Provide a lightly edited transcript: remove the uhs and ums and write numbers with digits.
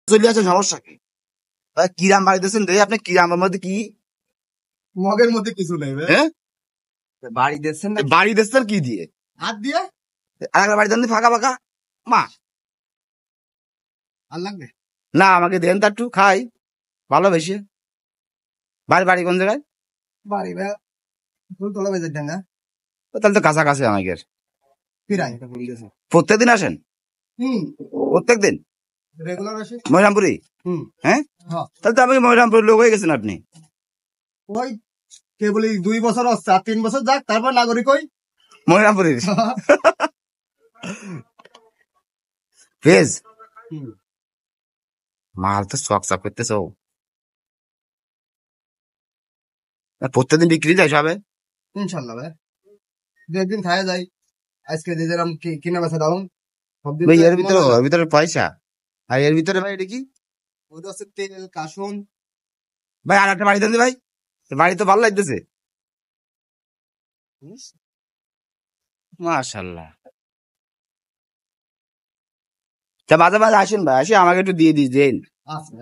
চলে আসে, সমস্যা কি? কিরাম বাড়ি দিয়েছেন রে আপনি? কিরামের মধ্যে কি মগের মধ্যে কিছু নেই ভাই। হ্যাঁ বাড়ি দিচ্ছেন না বাড়ি দিচ্ছেন কি দিয়ে? হাত দিয়ে আর একটা বাড়ি দেন দি ফাঁকা ফাঁকা মা। আর লাগবে না আমাকে দেন তা একটু খাই ভালোবেসে। বাড়ি বাড়ি কোন জায়গায়? বাড়ি ভাই ফুলতলা বেজার ডাঙ্গা তাহলে তো কাছাকাছি আমাকে। ফিরাই প্রত্যেকদিন আসেন? হুম প্রত্যেকদিন রেগুলার আসে ময়রামপুরি? হুম হ্যাঁ হ্যাঁ তাহলে তো আমাকে ময়রামপুরের লোক হয়ে গেছেন আপনি। ওই কে বলি 2 বছর হচ্ছে আর 3 বছর যাক তারপর নাগরিক হই ময়রামপুরের ভেজ হুম মাল তো চক চাপ করতেছ। প্রত্যেকদিন বিক্রি যায় সবে? ইনশাল্লাহ ভাই 2 একদিন খাওয়া যায় আজকে যে যেরকম কিনা বেচা দাম সব দিন ভাই এর ভিতরে ওর ভিতরে পয়সা, আর এর ভিতরে ভাই এটা কি? ওটা হচ্ছে তেল কাসুন ভাই আর একটা বাড়ি দেন দি ভাই, বাড়ি তো ভালো লাগতেছে মাশাল্লাহ। তা মাঝে মাঝে আসেন ভাই, আসি আমাকে একটু দিয়ে দিন। আছে